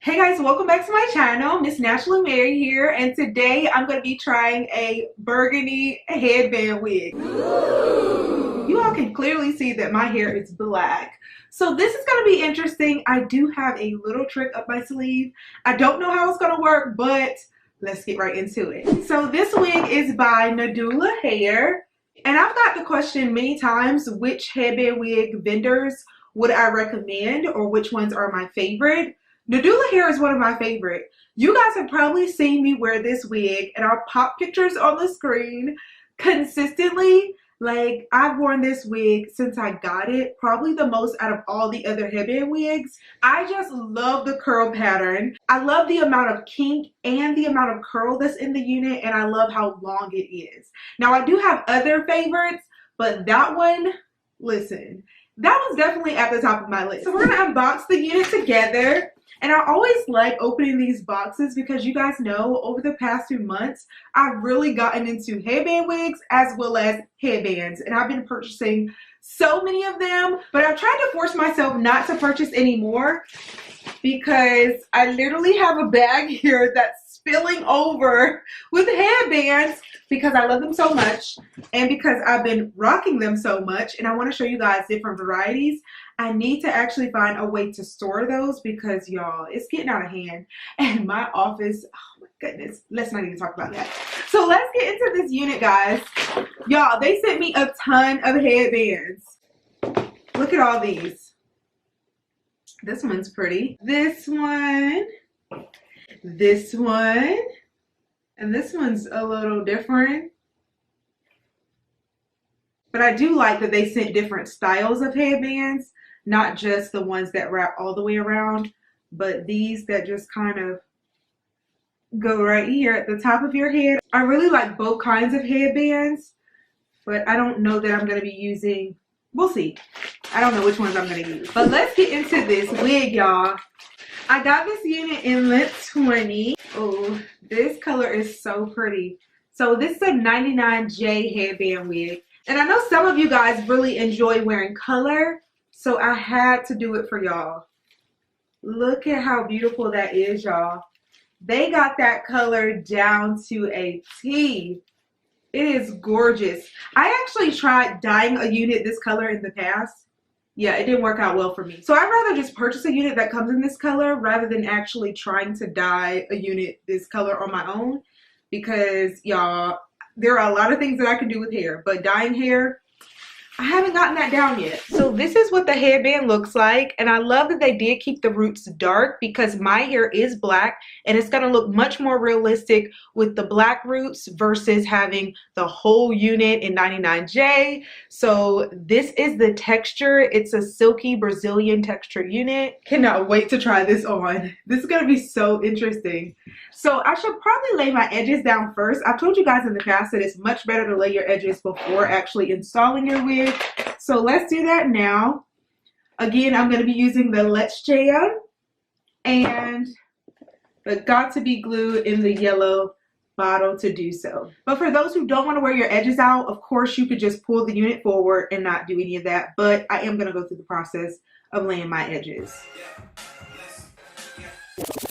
Hey guys, welcome back to my channel. Msnaturallymary here, and today I'm going to be trying a burgundy headband wig. You all can clearly see that my hair is black. So this is going to be interesting. I do have a little trick up my sleeve. I don't know how it's going to work, but let's get right into it. So this wig is by Nadula Hair, and I've got the question many times, which headband wig vendors would I recommend, or which ones are my favorite? Nadula Hair is one of my favorite. You guys have probably seen me wear this wig, and I'll pop pictures on the screen consistently. Like, I've worn this wig since I got it, probably the most out of all the other headband wigs. I just love the curl pattern. I love the amount of kink and the amount of curl that's in the unit, and I love how long it is. Now, I do have other favorites, but that one, listen, that was definitely at the top of my list. So we're gonna unbox the unit together. And I always like opening these boxes because you guys know over the past few months, I've really gotten into headband wigs as well as headbands. And I've been purchasing so many of them, but I've tried to force myself not to purchase any more because I literally have a bag here that's spilling over with headbands because I love them so much and because I've been rocking them so much, and I want to show you guys different varieties. I need to actually find a way to store those because y'all, it's getting out of hand, and my office, oh my goodness, let's not even talk about that. So let's get into this unit, guys. Y'all, they sent me a ton of headbands. Look at all these. This one's pretty. This one, and this one's a little different. But I do like that they sent different styles of headbands, not just the ones that wrap all the way around, but these that just kind of go right here at the top of your head. I really like both kinds of headbands, but I don't know that I'm going to be using, we'll see. I don't know which ones I'm going to use. But let's get into this wig, y'all. I got this unit in length 20. Oh, this color is so pretty. So this is a 99J headband wig. And I know some of you guys really enjoy wearing color, so I had to do it for y'all. Look at how beautiful that is, y'all. They got that color down to a T. It is gorgeous. I actually tried dyeing a unit this color in the past. Yeah, it didn't work out well for me. So I'd rather just purchase a unit that comes in this color rather than actually trying to dye a unit this color on my own, because y'all, there are a lot of things that I can do with hair, but dyeing hair, I haven't gotten that down yet. So this is what the headband looks like, and I love that they did keep the roots dark because my hair is black, and it's gonna look much more realistic with the black roots versus having the whole unit in 99J. So this is the texture. It's a silky Brazilian texture unit. Cannot wait to try this on. This is gonna be so interesting. So I should probably lay my edges down first. I've told you guys in the past that it's much better to lay your edges before actually installing your wig. So let's do that now. Again, I'm going to be using the Let's Jam and the Got to Be Glue in the yellow bottle to do so. But for those who don't want to wear your edges out, of course you could just pull the unit forward and not do any of that. But I am going to go through the process of laying my edges.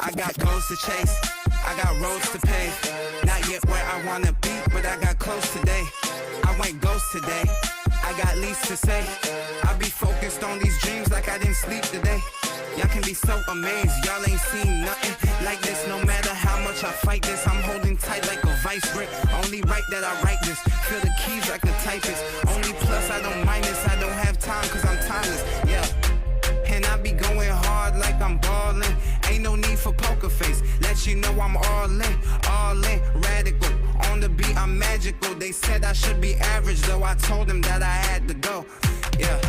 I got goals to chase, I got roads to pave. Not yet where I wanna be, but I got close today. I went ghost today, I got least to say. I be focused on these dreams like I didn't sleep today. Y'all can be so amazed, y'all ain't seen nothing like this. No matter how much I fight this, I'm holding tight like a vice grip. Only right that I write this, feel the keys like a typist. Only plus I don't minus, I don't have time cause I'm timeless, yeah. And I be going hard like I'm ballin'. Ain't no need for poker face. Let you know I'm all in, radical. On the beat, I'm magical. They said I should be average, though I told them that I had to go. Yeah,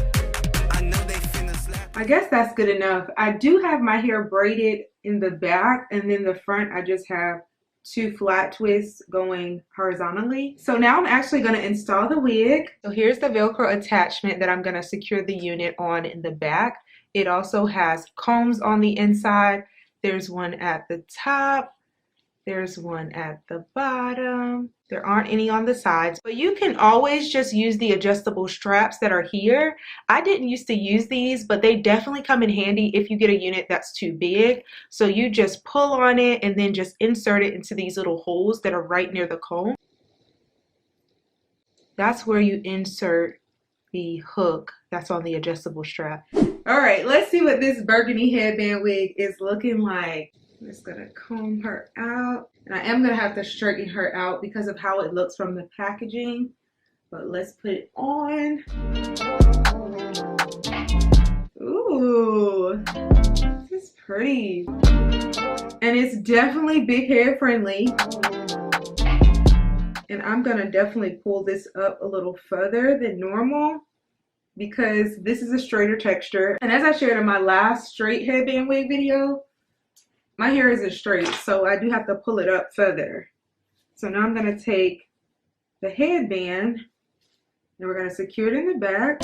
I know they finna slap. I guess that's good enough. I do have my hair braided in the back, and then the front I just have two flat twists going horizontally. So now I'm actually going to install the wig. So here's the Velcro attachment that I'm going to secure the unit on in the back. It also has combs on the inside. There's one at the top. There's one at the bottom. There aren't any on the sides, but you can always just use the adjustable straps that are here. I didn't used to use these, but they definitely come in handy if you get a unit that's too big. So you just pull on it and then just insert it into these little holes that are right near the comb. That's where you insert the hook that's on the adjustable strap. All right, let's see what this burgundy headband wig is looking like. I'm just gonna comb her out. And I am gonna have to straighten her out because of how it looks from the packaging. But let's put it on. Ooh, this is pretty. And it's definitely big hair friendly. And I'm gonna definitely pull this up a little further than normal because this is a straighter texture. And as I shared in my last straight headband wig video, my hair isn't straight, so I do have to pull it up further. So now I'm gonna take the headband and we're gonna secure it in the back.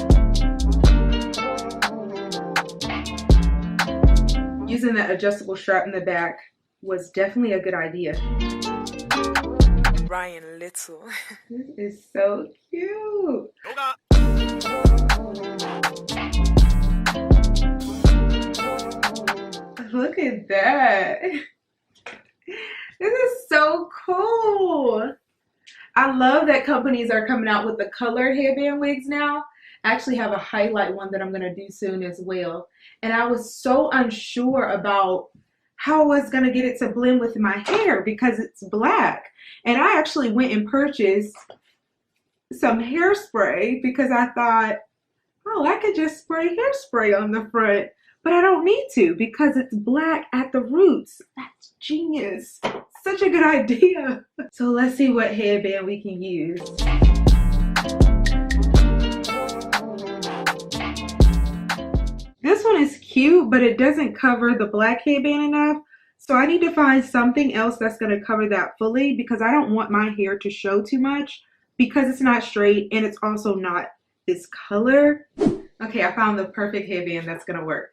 Using that adjustable strap in the back was definitely a good idea. Ryan Little. This is so cute. Look at that. This is so cool. I love that companies are coming out with the colored headband wigs now. I actually have a highlight one that I'm going to do soon as well. And I was so unsure about how I was going to get it to blend with my hair because it's black. And I actually went and purchased some hairspray because I thought, oh, I could just spray hairspray on the front. But I don't need to because it's black at the roots. That's genius. Such a good idea. So let's see what headband we can use. This one is cute, but it doesn't cover the black headband enough. So I need to find something else that's going to cover that fully because I don't want my hair to show too much because it's not straight and it's also not this color. Okay, I found the perfect headband that's going to work.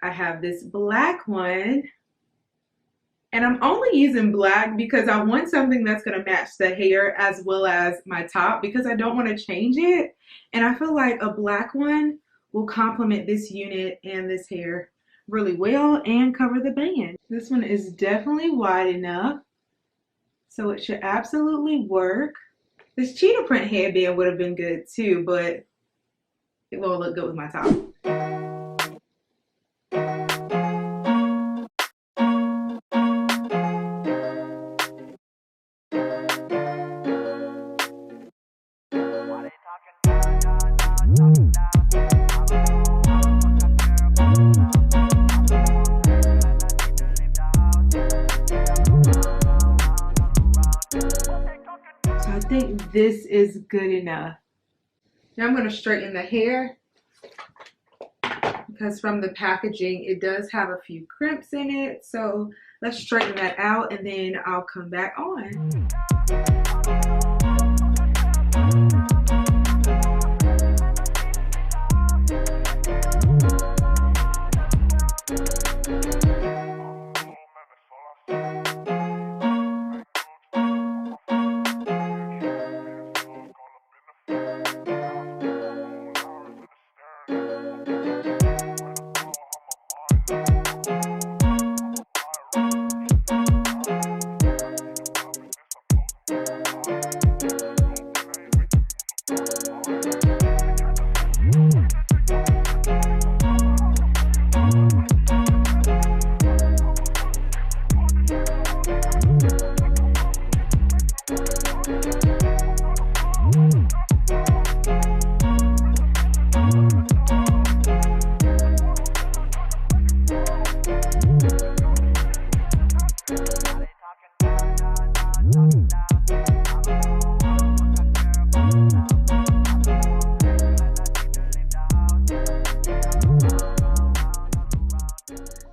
I have this black one and I'm only using black because I want something that's going to match the hair as well as my top because I don't want to change it. And I feel like a black one will complement this unit and this hair really well and cover the band. This one is definitely wide enough, so it should absolutely work. This cheetah print headband would have been good too, but it won't look good with my top. I think this is good enough. Now I'm going to straighten the hair because from the packaging it does have a few crimps in it. So let's straighten that out and then I'll come back on.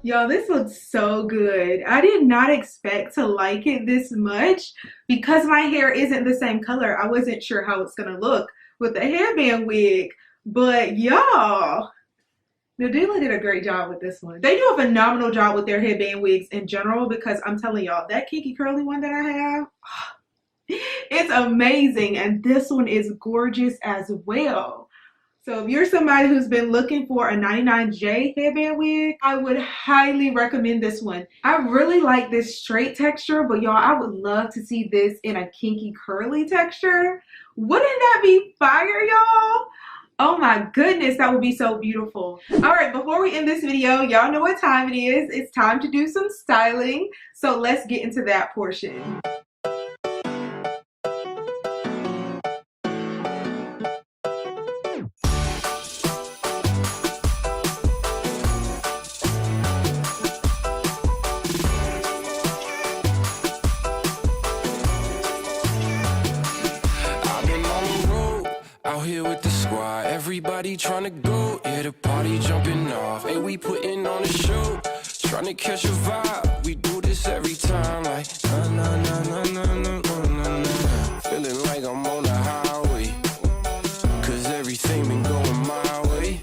Y'all, this looks so good. I did not expect to like it this much because my hair isn't the same color. I wasn't sure how it's gonna look with the hairband wig, but y'all, Nadula did a great job with this one. They do a phenomenal job with their headband wigs in general because I'm telling y'all, that kinky curly one that I have, It's amazing, and this one is gorgeous as well. So if you're somebody who's been looking for a 99J headband wig, I would highly recommend this one. I really like this straight texture, but y'all, I would love to see this in a kinky curly texture. Wouldn't that be fire, y'all? Oh my goodness, that would be so beautiful. All right, before we end this video, y'all know what time it is. It's time to do some styling. So let's get into that portion. Here with the squad, everybody trying to go, yeah, the party jumping off, and we putting on a show, trying to catch a vibe, we do this every time, like, na na na na na na na na, feeling like I'm on the highway, cause everything been going my way,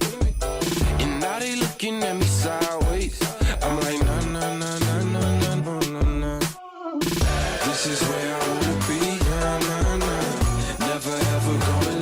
and now they looking at me sideways, I'm like, na na na na na na na na, this is where I wanna be, na na na, never ever gonna leave.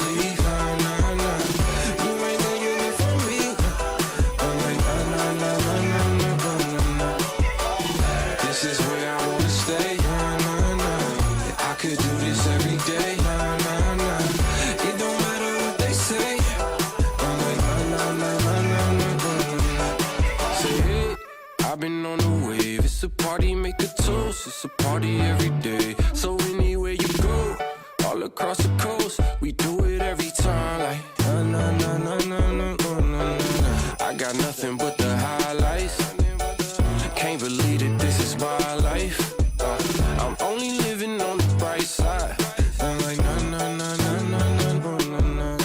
It's a party, make a toast, it's a party every day. So anywhere you go, all across the coast, we do it every time, like na na na na na na na na. I got nothing but the highlights. Can't believe that this is my life. I'm only living on the bright side. I'm like na na na na na na na na.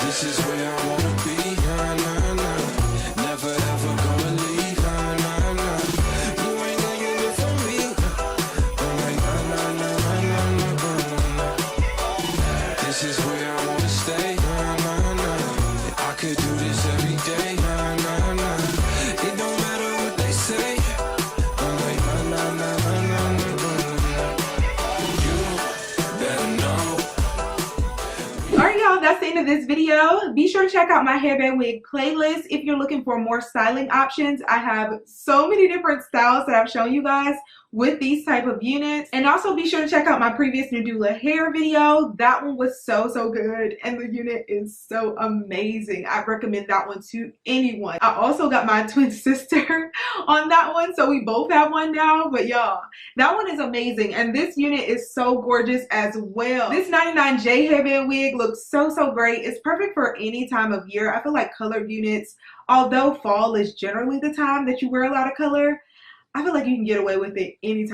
This is where I wanna be. Na na na. Never ever gonna leave. This is where I wanna stay, nah, nah, nah. I could do this every day, nah, nah, nah. It don't matter what they say. I'm like, nah, nah, nah, nah, nah, nah, nah. You better know. Alright y'all, that's the end of this video. Be sure to check out my hairband wig playlist if you're looking for more styling options. I have so many different styles that I've shown you guys with these type of units, and also be sure to check out my previous Nadula Hair video. That one was so good, and the unit is so amazing. I recommend that one to anyone. I also got my twin sister on that one, so we both have one now. But y'all, that one is amazing, and this unit is so gorgeous as well. This 99J hairband wig looks so great. It's perfect for any time of year. I feel like colored units, although fall is generally the time that you wear a lot of color, I feel like you can get away with it anytime.